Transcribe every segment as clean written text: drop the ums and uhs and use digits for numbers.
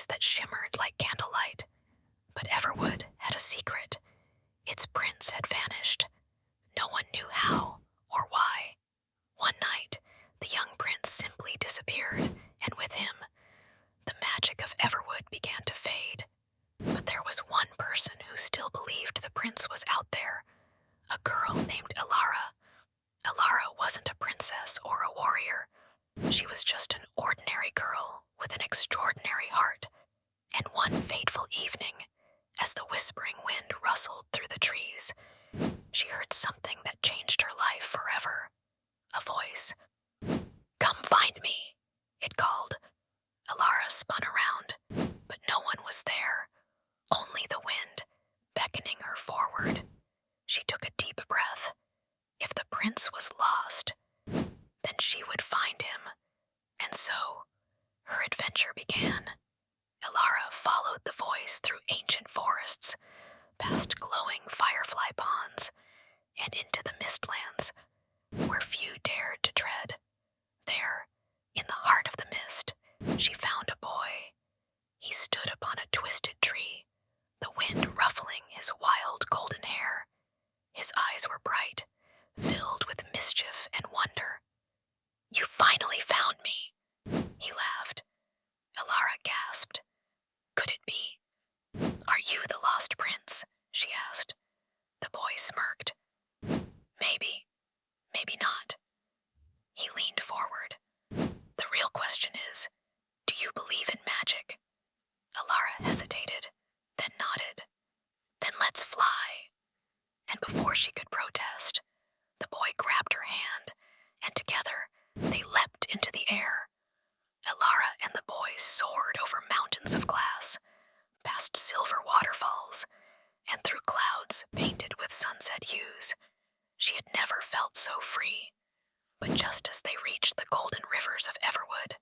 eyes that shimmered like candlelight. But Everwood had a secret. Its prince had vanished. No one knew how or why. One night, the young prince simply disappeared, and with him, the magic of Everwood began to fade. But there was one person who still believed the prince was out there, a girl named Elara. Elara wasn't a princess or a warrior. She was just an ordinary girl with an extraordinary heart. And one fateful evening, as the whispering wind rustled through the trees, she heard something that changed her life forever. A voice. "Come find me," it called. Elara spun around, but no one was there. Only the wind, beckoning her forward. She took a deep breath. If the prince was lost, then she would find him. And so, her adventure began. Elara followed the voice through ancient forests, past glowing firefly ponds, and into the mistlands, where few dared to tread. There, in the heart of the mist, she found a boy. He stood upon a twisted tree, the wind ruffling his wild golden hair. His eyes were bright, filled with mischief and wonder. "You finally found me," he laughed. Elara gasped. Could it be? "Are you the lost prince?" she asked. The boy smirked. Maybe not." He leaned forward. "The real question is, do you believe in magic?" Elara hesitated, then nodded. "Then let's fly." And before she could protest, the boy grabbed her hand, and together they leapt into the air. Elara and the boy soared over mountains of glass, past silver waterfalls, and through clouds painted with sunset hues. She had never felt so free. But just as they reached the golden rivers of Everwood,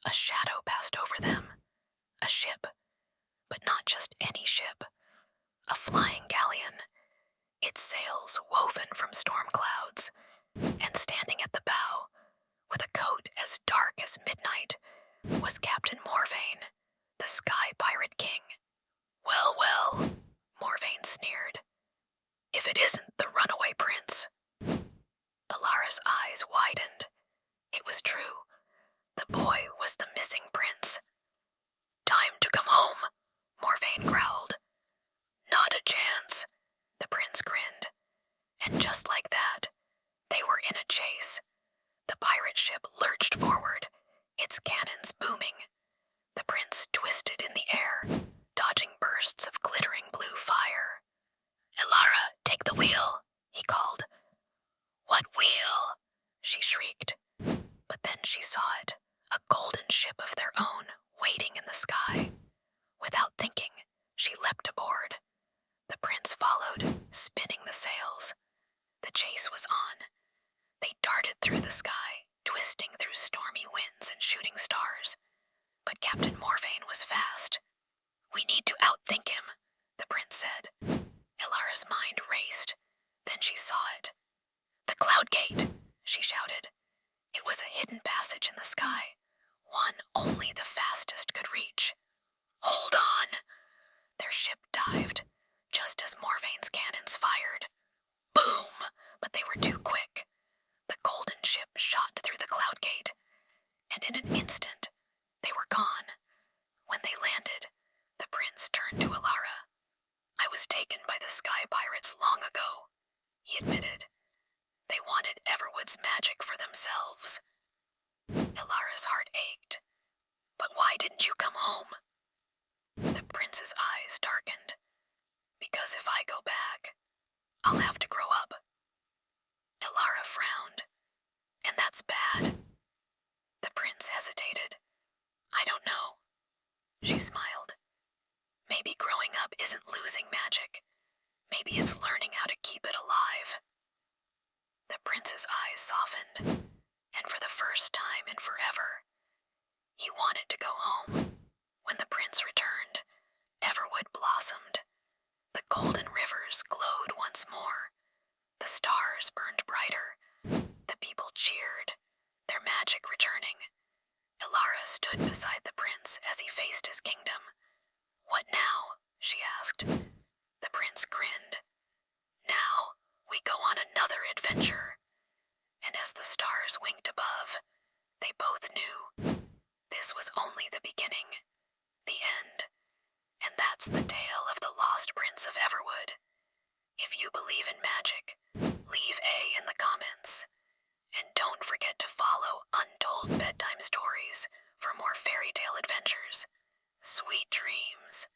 a shadow passed over them. A ship, but not just any ship. A flying galleon, its sails woven from storm clouds, and standing at the bow, with a coat as dark as midnight, was Captain Morvain, the Sky Pirate King. Well, Morvain sneered. "If it isn't the runaway prince." Elara's eyes widened. It was true. The boy was the missing prince. "Time to come home," Morvain growled. "Not a chance," the prince grinned. And just like that, they were in a chase. The pirate ship lurched forward, its cannons booming. The prince twisted in the air, dodging bursts of glittering blue fire. "Elara, take the wheel," he called. "What wheel?" she shrieked. But then she saw it, a golden ship of their own, waiting in the sky. Without thinking, she leapt aboard. The prince followed, spinning the sails. The chase was on. They darted through the sky, twisting through stormy winds and shooting stars. But Captain Morvain was fast. "We need to outthink him," the prince said. Elara's mind raced. Then she saw it. "The Cloud Gate," she shouted. It was a hidden passage in the sky, one only the fastest could reach. "Hold on!" Their ship dived, just as Morvain's cannons fired. Boom! But they were too quick. The golden ship shot through the Cloud Gate, and in an instant, they were gone. When they landed, the prince turned to Elara. "I was taken by the sky pirates long ago," he admitted. "They wanted Everwood's magic for themselves." Elara's heart ached. "But why didn't you come home?" The prince's eyes darkened. "Because if I go back, I'll have to grow up." Elara frowned. "And that's bad." The prince hesitated. "I don't know." She smiled. "Maybe growing up isn't losing magic. Maybe it's learning how to keep it alive." The prince's eyes softened, and for the first time in forever, he wanted to go home. When the prince returned, Everwood blossomed. The golden rivers glowed once more. The stars burned brighter. The people cheered, their magic returning. Elara stood beside the prince. prince as he faced his kingdom. "What now?" she asked. The prince grinned. "Now we go on another adventure." And as the stars winked above, they both knew this was only the beginning, the end. And that's the tale of the Lost Prince of Everwood. If you believe in magic, leave A in the comments. And don't forget to follow Untold Bedtime Stories for more fairy tale adventures. Sweet dreams.